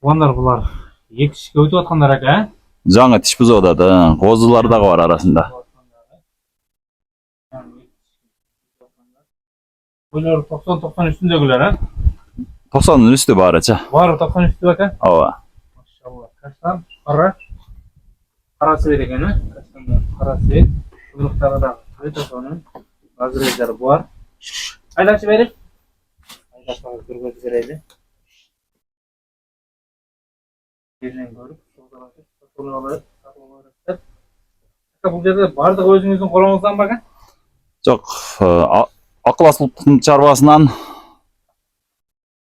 Onlar bular екі ішке өтіп жатқандар әке, Жаңы тіш бұзып атады. Қозылар дағы бар арасында. Ойлар 90 үстіндегілер, 90'ın üstü bari ça. Var 90 üstü әке. Ava. Maşallah. Kaçtan? Qara свет ekan, kaçtan qara свет. Quyruqlari da o'ta so'nin. Razrezlari bor. Haydashib bering. Haydashimiz bir ko'z berayli. Yerden görüp, so'zalashib, olib. Bu yerda bardıq o'zingizning qo'lingizdan bakın. Жоқ, Ақыласылықтың чарбасынан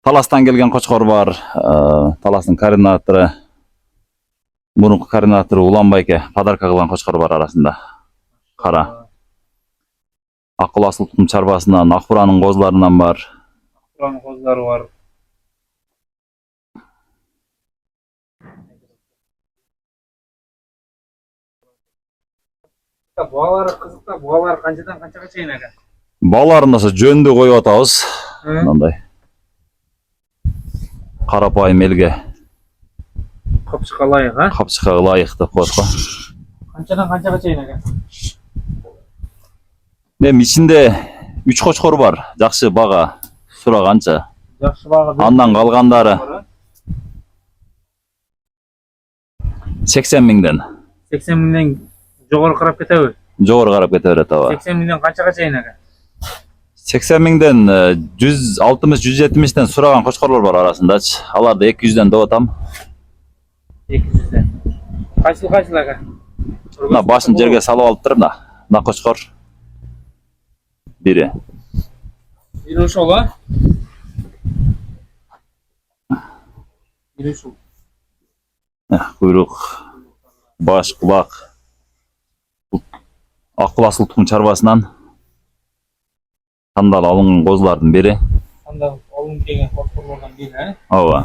Таластан келген қошқор бар. Таластың координаторы, бұрынғы координаторы Уланбайке подарка қылған қошқор бар арасында. Қара. Ақыласылықтың чарбасынан, Ақбұраның қозыларынан бар. Ақбұраның қозылары бар. Буалары қызықта, буалары қаншадан қаншаға шейін әке? Балаларын да жөнді қойып атабыз. Мынандай. Қарапайым елге. Қапшыққа лайық, а? Қапшыққа лайық деп қойдық. Қаншадан қаншаға шейін әке? Мен ішінде 3 қошқор бар. Жақсы баға сұрағанша. Жақсы баға. Андан қалғандары 80 мыңдан. 80 мыңнан жоғары қарап кетеуі? Жоғары қарап кете береді аба. 80 мыңнан қаншаға шейін әке? 80 мыңдан 160-170'den сұраған қошқорлар бар арасында. Аларды 200'den деп атам. 200'den. Қайсыл әке? Мына башын жерге салып алып тұр мына қошқор. Бири. Бири ушул, а? Бири ушул. Құйрық, баш, құлақ. Ақыласылықтың чарбасынан тандал алынған қозылардың бері. Тандал алынып келген қошқорлардан бері, а? Ооба.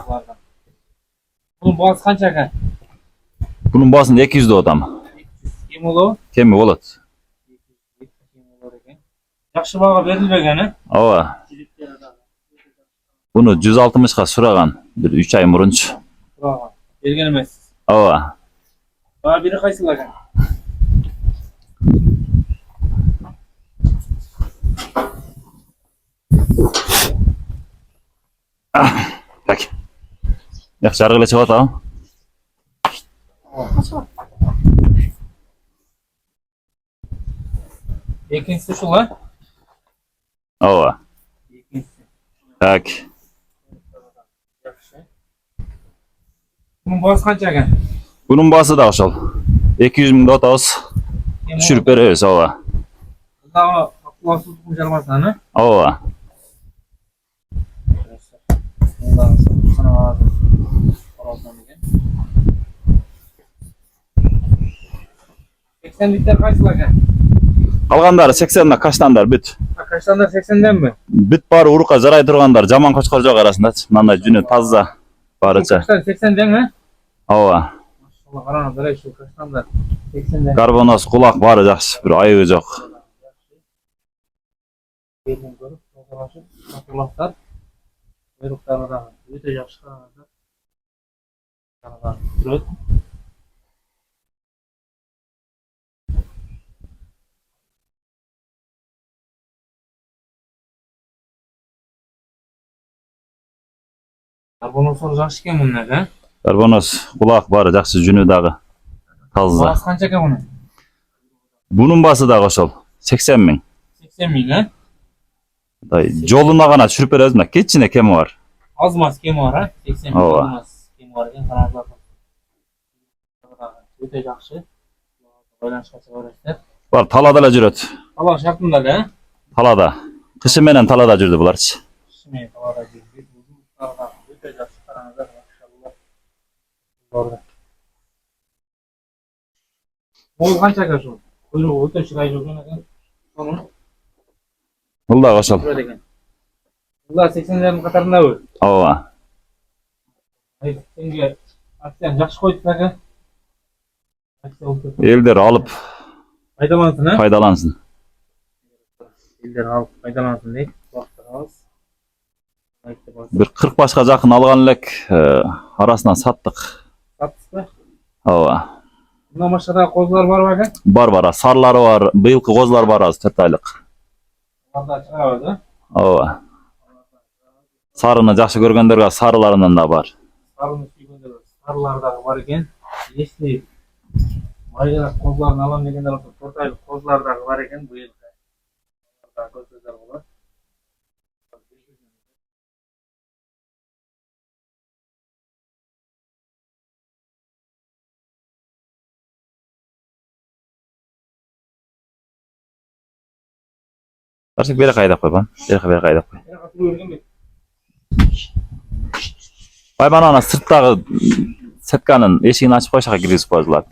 Бұның басы қанша әке? Бұның басын 200 деп атам. 200 кем болу? Кеми болады. 200 кем болар екен. Жақсы баға берілбеген, а? Ооба. Бұны 160'ға сұраған бір 3 ай мұрыншы. Сұраған. Берген емес. Ооба. Баға бері қайсыл әке? Так. Яқ жарғылы шығып атау. Екіншісі шул, а? Ооба. Екіншісі. Так. Бұның басы қанша әке? Бұның басы да ошол. 200 мың деп атабыз. Түшіріп береміз, ооба. Бұндағы ақыласылықтың чарбасынан, а? Ооба. Қалғандары 80'на каштандар бүт. Каштандар 80'ден бі? Бүт бары ұрыққа жарай тұрғандар, жаман қошқор жоқ арасында. Мынандай жүні таза барыча. Каштан 80'ден, а? Ооба. Машалла, қараңыз, жарай шу каштандар 80'ден. Карбонос, құлақ бары жақсы, бір айығы жоқ. Берден көріп, тоқылашып, құлақтар. Құйрықтары да өте жақсы қараңыздар. Қараңыздар, жүреді. Карбоносор жақсы екен мұның әке? Карбонос, құлақ бары жақсы, жүні дағы таза. Басы қанша екен бұның? Бұның басы дағы ошол 80 мың. 80 мың, а? Жолуна ғана түшіріп береміз, мына кетчине кеми бар. Аз мас кеми бар, а? 80 мың аз мас кеми бар екен, қараңыздар. Өте жақсы. Байланышқа шығарасыздар. Бар, талада эле жүрөт. Тала шартында эле, а? Талада. Кышы менен талада жүрдү буларчы. Кышы менен талада жүрдү. Өте жақсы қараңыздар, машалла. Борда. Ол қанша экен ошол? Құйрығы өте шырайлы экен экен. Соны Бұл да ошол. Бұлар 80'лердің қатарында өл. Ооба. Сенге акцияны жақсы қойдық әке. Елдер алып пайдалансын, а? Пайдалансын. Елдер алып пайдалансын дейік. Bir 40 başqa жақын алған элек, арасынан саттык. Саттыңызбы? Ооба. Мына машинада козулар барбы ака? Бар. Сарлары бар. Быйылкы козулар бар азыр 4 айлык. Алда чыгабы да? Ооба. Сарыны жакшы көргөндөргө сарыларынан да бар. Сарыны сүйгөндөр сарылар дагы бар экен. Если майгана козуларын алам дегендер болсо 4 айлык козулар дагы бар экен быйыл. Көрсөздөр болот. Барсак бери кайдап койгон. Бери кайдап кой. Бай, mana сырттагы сетканын эшигин ачып койсак киргизип коюлат.